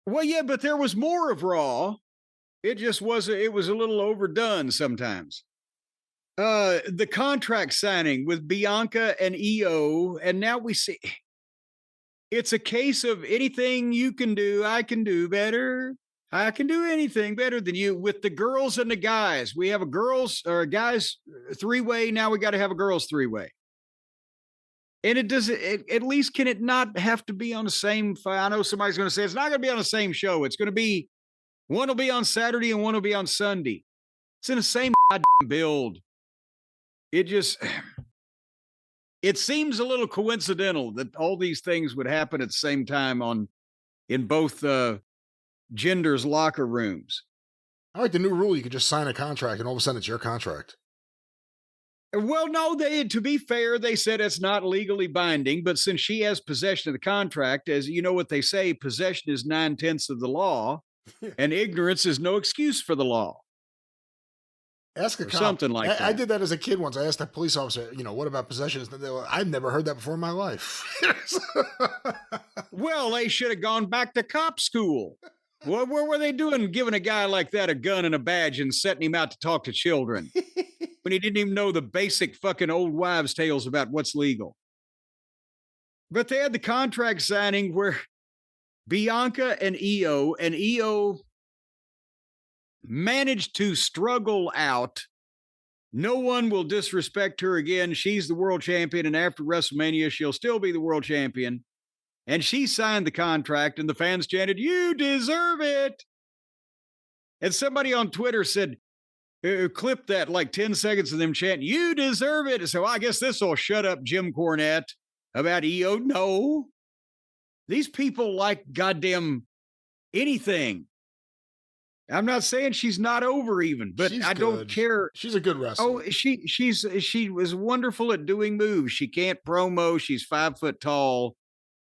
Well, yeah, but there was more of Raw. It was a little overdone sometimes. The contract signing with Bianca and Iyo, and now we see it's a case of anything you can do, I can do better. I can do anything better than you with the girls and the guys. We have a girls or a guys three-way. Now we got to have a girls three-way. And it does it, at least can it not have to be on the same I know somebody's going to say it's not going to be on the same show. It's going to be one will be on Saturday and one will be on Sunday. It's in the same build. It just it seems a little coincidental that all these things would happen at the same time in both genders' locker rooms. I like the new rule. You could just sign a contract and all of a sudden it's your contract. Well, no, to be fair, they said it's not legally binding, but since she has possession of the contract, as you know what they say, possession is 9/10 of the law, and ignorance is no excuse for the law. Ask a cop. Something like that. I did that as a kid once. I asked a police officer, what about possession? I've never heard that before in my life. Well, they should have gone back to cop school. What were they doing giving a guy like that a gun and a badge and setting him out to talk to children when he didn't even know the basic fucking old wives' tales about what's legal? But they had the contract signing where Bianca and Iyo managed to struggle out. No one will disrespect her again. She's the world champion, and after WrestleMania, she'll still be the world champion. And she signed the contract, and the fans chanted, "You deserve it." And somebody on Twitter said, clip that like 10 seconds of them chanting, "You deserve it." So I guess this will shut up Jim Cornette about Iyo. No. These people like goddamn anything. I'm not saying she's not over even, but I don't care. She's a good wrestler. Oh, she was wonderful at doing moves. She can't promo. She's 5 foot tall.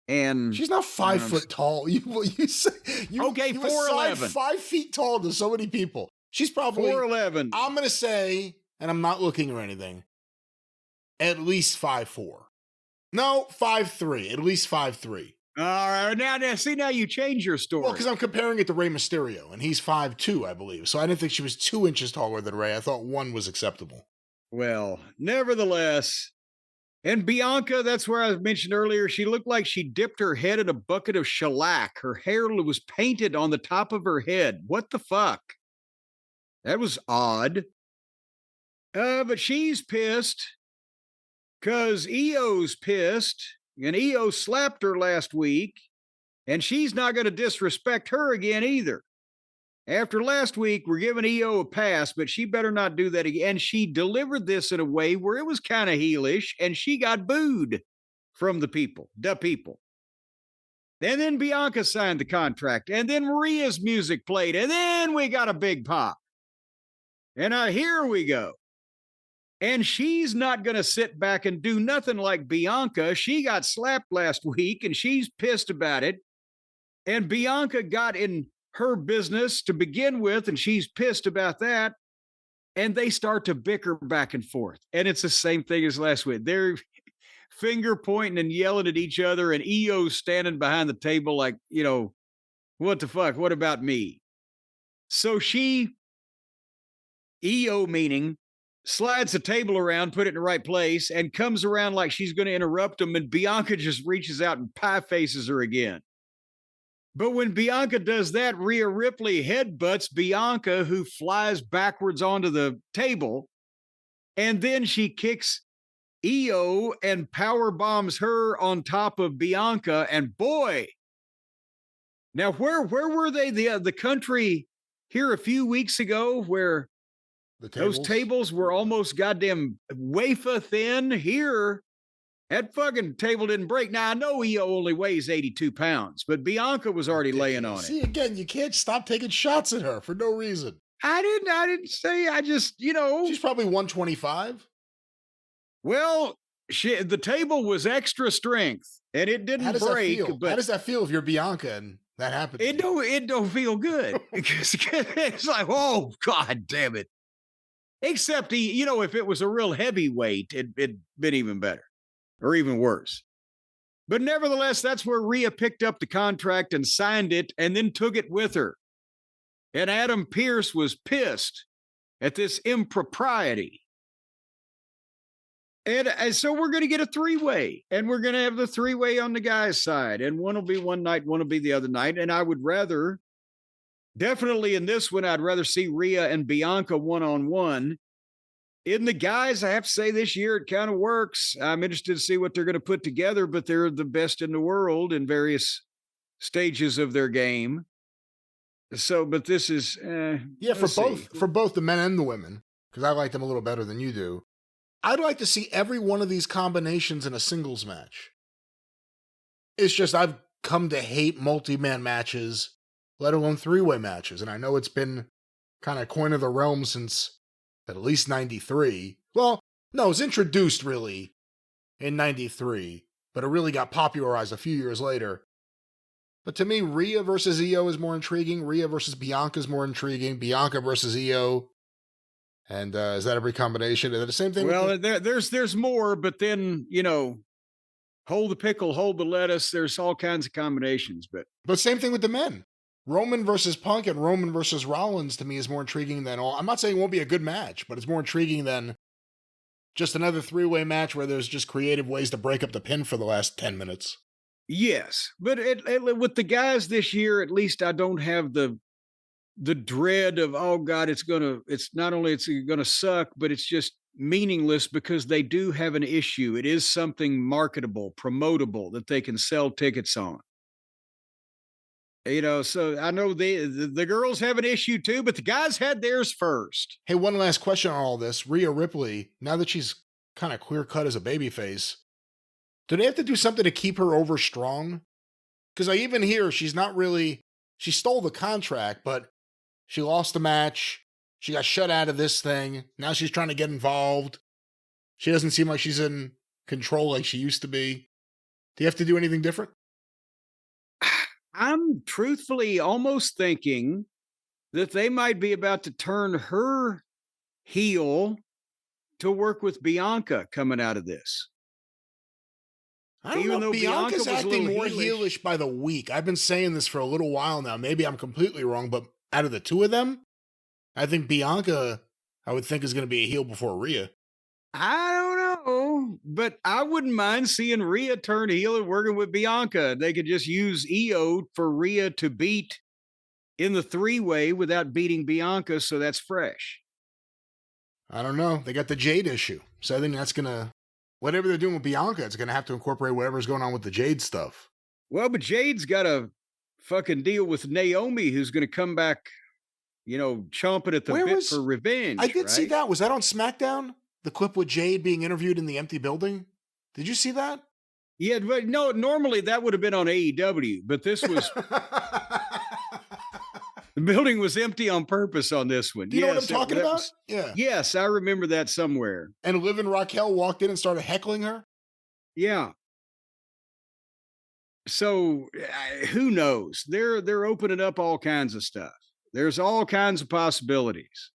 And she's not 5 foot tall. You say okay, 4'11", 5 feet tall to so many people. She's probably 4'11". I'm gonna say, and I'm not looking or anything, at least 5'4". No, 5'3". At least 5'3". All right, now you change your story. Well, because I'm comparing it to Rey Mysterio, and he's 5'2", I believe. So I didn't think she was 2 inches taller than Rey. I thought 1 was acceptable. Well, nevertheless. And Bianca, that's where I mentioned earlier, she looked like she dipped her head in a bucket of shellac. Her hair was painted on the top of her head. What the fuck? That was odd. But she's pissed because Iyo's pissed, and Iyo slapped her last week, and she's not going to disrespect her again either. After last week, we're giving Iyo a pass, but she better not do that again. And she delivered this in a way where it was kind of heelish, and she got booed from the people. And then Bianca signed the contract, and then Maria's music played, and then we got a big pop. And here we go. And she's not going to sit back and do nothing like Bianca. She got slapped last week, and she's pissed about it. And Bianca got in her business to begin with, and she's pissed about that. And they start to bicker back and forth. And it's the same thing as last week. They're finger pointing and yelling at each other, and Iyo's standing behind the table like, what the fuck? What about me? So Iyo meaning, slides the table around, put it in the right place, and comes around like she's going to interrupt him, and Bianca just reaches out and pie faces her again. But when Bianca does that, Rhea Ripley headbutts Bianca, who flies backwards onto the table, and then she kicks Iyo and power bombs her on top of Bianca. And boy, now where were they? The country here a few weeks ago where those tables were almost goddamn wafer thin. Here, that fucking table didn't break. Now, I know Iyo only weighs 82 pounds, but Bianca was already laying on it. See, again, you can't stop taking shots at her for no reason. I didn't say, I just, She's probably 125. Well, the table was extra strength, and it didn't break. But how does that feel if you're Bianca and that happens? It don't feel good. It's like, oh, God damn it. Except, if it was a real heavyweight, it'd been even better. Or even worse. But nevertheless, that's where Rhea picked up the contract and signed it and then took it with her. And Adam Pearce was pissed at this impropriety. And so we're going to get a three-way, and we're going to have the three-way on the guy's side. And one will be one night, one will be the other night. And I would rather, definitely in this one, I'd rather see Rhea and Bianca one-on-one. In the guys, I have to say this year, it kind of works. I'm interested to see what they're going to put together, but they're the best in the world in various stages of their game. So, but this is, for both the men and the women, because I like them a little better than you do. I'd like to see every one of these combinations in a singles match. It's just I've come to hate multi-man matches, let alone three-way matches. And I know it's been kind of coin of the realm since at least 93. Well, no, it was introduced really in 93, but it really got popularized a few years later. But to me, Rhea versus Iyo is more intriguing. Rhea versus Bianca is more intriguing. Bianca versus Iyo. And is that every combination? Is it the same thing? Well, there's more, but then, hold the pickle, hold the lettuce. There's all kinds of combinations. But same thing with the men. Roman versus Punk and Roman versus Rollins to me is more intriguing than all. I'm not saying it won't be a good match, but it's more intriguing than just another three-way match where there's just creative ways to break up the pin for the last 10 minutes. Yes, but with the guys this year, at least I don't have the dread of, oh God, it's not only it's gonna suck, but it's just meaningless because they do have an issue. It is something marketable, promotable that they can sell tickets on. So I know the girls have an issue too, but the guys had theirs first. Hey, one last question on all this. Rhea Ripley, now that she's kind of clear cut as a babyface, do they have to do something to keep her over strong? Because I even hear she stole the contract, but she lost the match. She got shut out of this thing. Now she's trying to get involved. She doesn't seem like she's in control like she used to be. Do you have to do anything different? I'm truthfully almost thinking that they might be about to turn her heel to work with Bianca coming out of this. I don't know. Bianca's acting more heelish by the week. I've been saying this for a little while now. Maybe I'm completely wrong, but out of the two of them, I think Bianca, I would think, is going to be a heel before Rhea. I don't know, but I wouldn't mind seeing Rhea turn heel and working with Bianca. They could just use Iyo for Rhea to beat in the three-way without beating Bianca, so that's fresh. I don't know. They got the Jade issue, so I think that's going to, whatever they're doing with Bianca, it's going to have to incorporate whatever's going on with the Jade stuff. Well, but Jade's got to fucking deal with Naomi, who's going to come back, chomping at the bit for revenge. I did see that. Was that on SmackDown? The clip with Jade being interviewed in the empty building? Did you see that? Yeah, but no, normally that would have been on AEW, but this was... The building was empty on purpose on this one. Do you know what I'm talking about? Yeah. Yes, I remember that somewhere. And Liv and Raquel walked in and started heckling her? Yeah. So who knows? They're opening up all kinds of stuff. There's all kinds of possibilities.